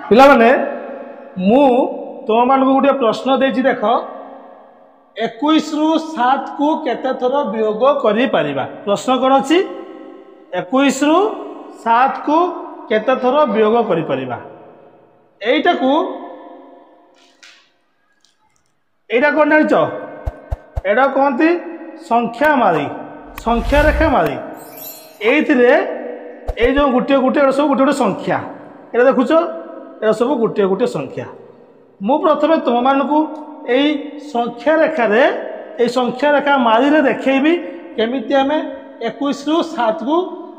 पिला माने मु तुम मान गोटे प्रश्न देछि देख 21 रु 7 को केते थर वियोग करि परिबा। प्रश्न कोन अछि 21 रु 7 को केते थर वियोग करि परिबा। एटा कोन जानिच एटा कहती संख्या मारी संख्या रेखा मारी एइथिरे ए जो गुटे गुटे सब गुटे गुटे संख्या एटा देखुछ ए सब गोटे गोटे संख्या। मु प्रथमे तुम मानकु एई संख्या रेखा रे ए संख्या रेखा मारी रे देखैबी केमिति हमें 21 रु 7 को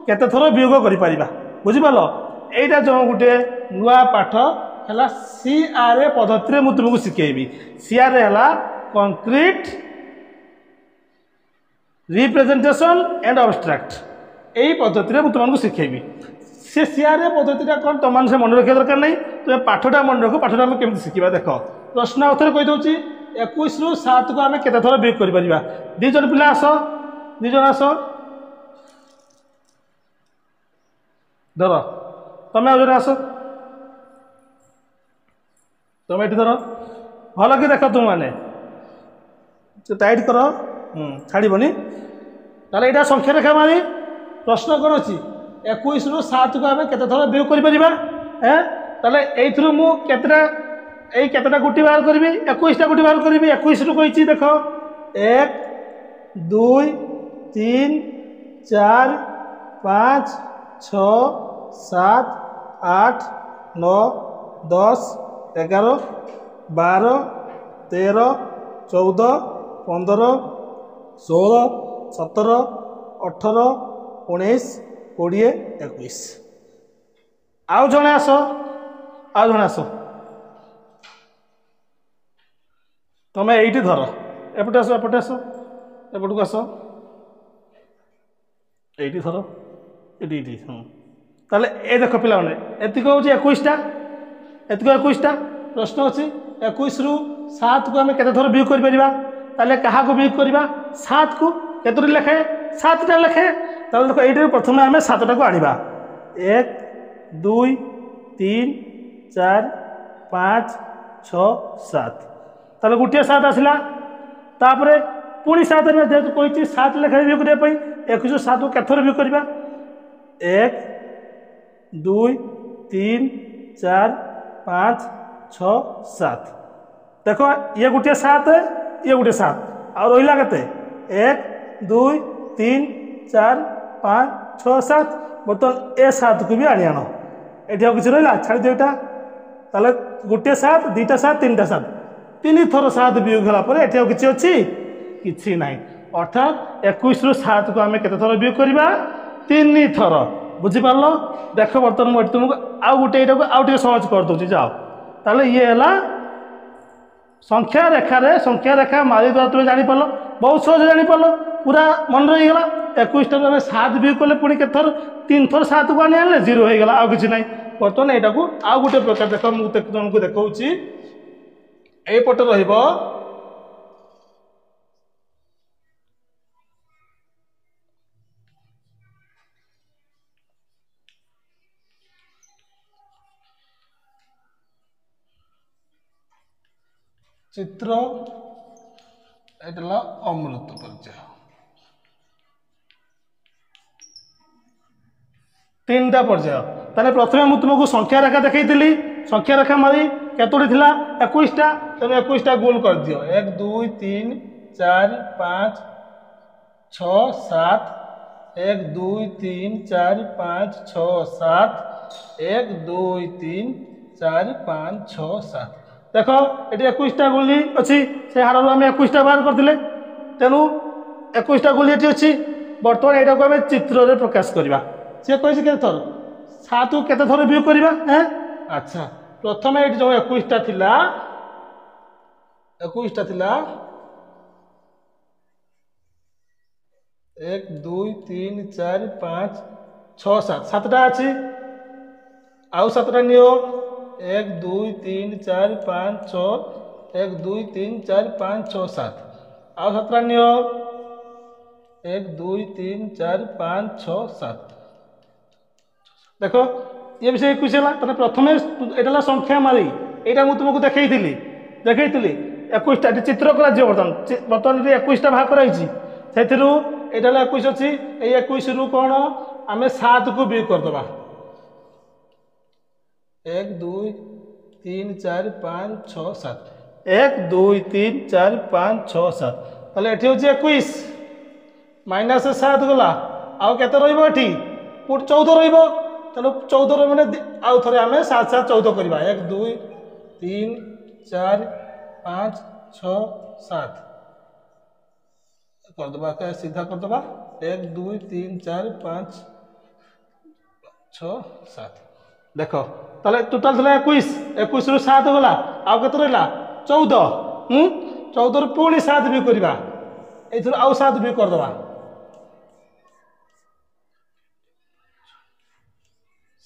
केते थरो वियोग करि परिबा। बुझि पालो एइटा जो गोटे नुआ पाठ हला सीआरए पद्धति रे मु तुमको सिखेबी। सीआरए हला कंक्रीट रिप्रेजेंटेशन एंड अब्स्ट्रैक्ट एई पद्धति रे मु तुमको सिखेबी। से सीआरए पद्धतिटा कौन तुम से मन रखा दरकार नहीं तुम पाठटा मन रख पाठटा आम केमती शिखा। देख प्रश्न आउे कही दूसरी 21 रु 7 को आम केते थर वियोग कर पारिबा। दी जन पिला आस दी जन आस धर तमें आज आस तुम ये धर भल कि देख तुम मैंने टाइट कर छाड़बनी ताले यहाँ संख्या रेखा मारी प्रश्न कौन अच्छी 21 रु 7 को आम केते थर वियोग कर पारिबा। ताले एइथरु मु केतेटा गुटी बाहर करी 21टा गुटी बाहर करी 21 रु कही देख 1 2 3 4 5 6 7 8 9 10 11 12 13 14 15 16 17 18 19 20 21 आउ जने आस तमें ये धर एपटे आस एपटे आस एपटू आस ये धर ये ताले ए देख पिला एतिक हूँ 21टा एतिक 21टा प्रश्न अच्छी 21 रु 7 को आम केते थर वियोग कर परिबा। ताले कहा को वियोग करबा 7 को केतोटी लेखे 7टा लेखे। ताले देखो एइटे प्रथमे आम 7टा को आनिबा 1 2 3 4 5 6 7 ताले गोटे 7 आसला तापरे पुणी 7 जेहेतु कही 7 लेखा वियोग करने 21 रु 7 को केते थर वियोग करबा 1 2 3 4 5 6 7 देखो ये गोटे 7 ये गोटे 7 और रहा के 1 2 3 4 5 6 7 बर्तमान ए 7 को भी आनी आण ये किसी रहा छाड़ दियो ताले गोटे 7 2टा 7 3टा 7 3 थर 7 वियोग होगापर ये किसी अच्छी किसी ना अर्थात 21 रु 7 को आम केते थर वियोग करबा 3 थर। बुझीपार देख बर्तमान मुझे तुमको आउ गोटे यहाँ आउ टे सहज कर दूसरी जाओ ताले ये है संख्या रेखा मारी द्वारा तुम जापर बहुत सहज जापर पूरा मन रहीगला 21 आम 7 वियोग कले पुणी के थर 3 थर 7 को आने 0 हो गला आउ कि ना। बर्तमान यहाँ आउ गोटे प्रकार देख मुझे तुमको देखा यपटे रहिबो चित्र एटा अमृत परिचय 3टा पर्याय। ताले प्रथमे मु तुमको संख्या रेखा देखई संख्या रेखा मारी केतोटी थिला 21टा तेणु 21टा गोल कर दियो 1 2 3 4 5 6 7 1 2 3 4 5 6 7 1 2 3 4 5 6 7 देख ये 21टा गोली अच्छी से हार आम 21टा बाहर करते तेणु 21टा गोली ये अच्छी। बर्तमान यहाँ को आम चित्र में प्रकाश करवा सी कही के थर 7 को केते थर वियोग करवा। अच्छा प्रथम ये जो 21टा थिला 1 2 3 4 5 6 7 7टा अच्छी आउ 7टा नियो 1 2 3 4 5 6 1 2 3 4 5 6 7 आउ 7टा नियो 1 2 3 4 5 6 7 देखो ये विषय 21 है प्रथम यहाँ संख्या मारी यहाँ मुझे तुमको देखी 21 चित्र कर बर्तमान बर्तमान 21 भाग कराई से यहाँ 21 अच्छी 21 रु कौन आम 7 को बिग करदे 1 2 3 4 5 6 7 1 2 3 4 5 6 7 ताले एठी होची 21 माइनस 7 गला आउ केते रहइबो एठी 14 रहइबो ताले 14 माने आउ थरे आमे 7 7 14 करबा 1 2 3 4 5 6 7 कर दबा के सीधा कर दबा 1 2 3 4 5 6 7 देखो ताले टोटल थला 21 21 रु 7 गला आउ केते रहला 14 14 रु पुणी 7 भी करबा एथुर आउ 7 भी कर दबा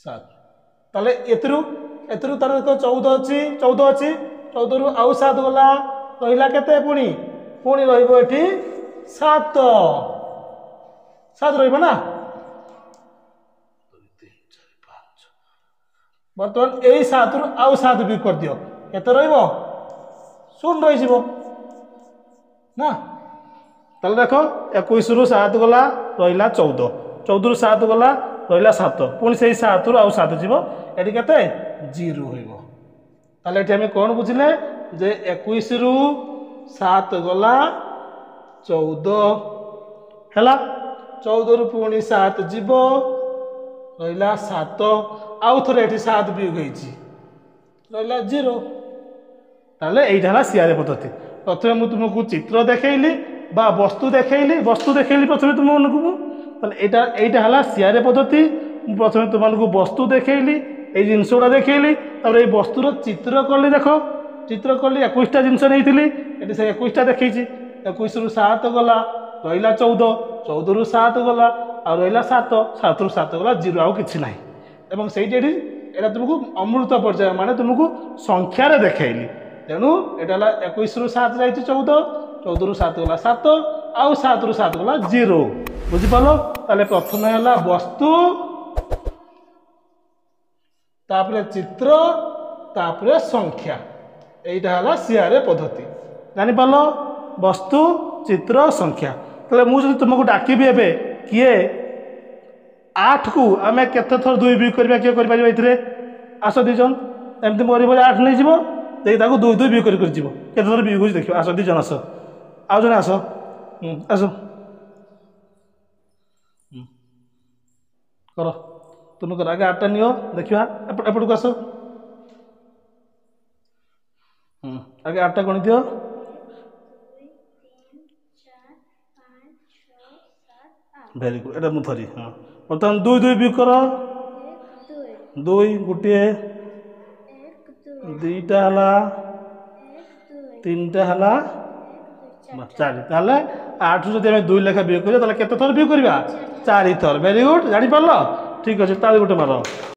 7 ताले एथुरु तारे को 14 अछि 14 रु आउ 7 गला रहिला केते पुणी रहइबो एठी 7 रहइबो ना बर्तमान यही 7 रु आउ 7 भी कर दियो केते रहइबो 0 रहि जिवो ना ताले देखो 21 रु 7 गला रहिला 14 रु 7 गला रहिला 7 पुणी से 7 रु आउ 7 जिवो एठी केते 0 होइबो ताले एठी हम कोन बुझिले जे 21 रु 7 गला 14 हैला 14 रु पुणी 7 जिवो रहिला 7 आउ थरे एठी 7 भी गईची रहिला 0 ताले एइटा हला सीआर पद्धति प्रथमे मु तुमको चित्र देखैली बा वस्तु देखैली प्रथमे तुम मनकु ताले एइटा हला सीआर पद्धति प्रथमे तुमको वस्तु देखैली ए जिनसोडा देखैली तापर ए वस्तुर चित्र करली देखो चित्र करली 21 टा जिनस नैथिली एटी से 21 टा देखैची 21 रु 7 गला रहिला 14 रु 7 गला आ रहिला 7 रु 7 गला 0 आउ किछि नाही एवं सेइटी एटी एटा तुमको अमृत पर्याय माने तुमको संख्या रे देखैली तेणु एटा 21 रु 7 जाइए 14 रु 7 गला 7 आउ 7 रु 7 गला 0 बुझिपाल ताले प्रथम है वस्तु तापरे चित्र तापरे संख्या एटा है सीआर पद्धति जानी पाल वस्तु चित्र संख्या ताले मुझे तुमको डाकिबी एबे किए 8 को आम केते थर 2 भी करबा किए कर पारिबा इथरे आस दिजन एमती मोरी बोले 8 नहीं जीवो देख ताको 2 2 भी कर जीवो केते थर भी होई देखियो आस दिजन आस आउ जने आस आस कर तुम कर आगे 8 नियो देखिवा एपट को आस आगे 8 गणि दियो 1 2 3 4 5 6 7 8 वेरी गुड एटा मु थरी हां बर्तमान 2 2 भी कर 2 गुटिए 1 2 2टा हला 1 2 3टा हला 4 ताले 8 जदि हम 2 लेखा भी करिया ताले केते थर भी करबा 4 थर वेरी गुड जानि पारलो ठीक अछि ताली गुटे मारो।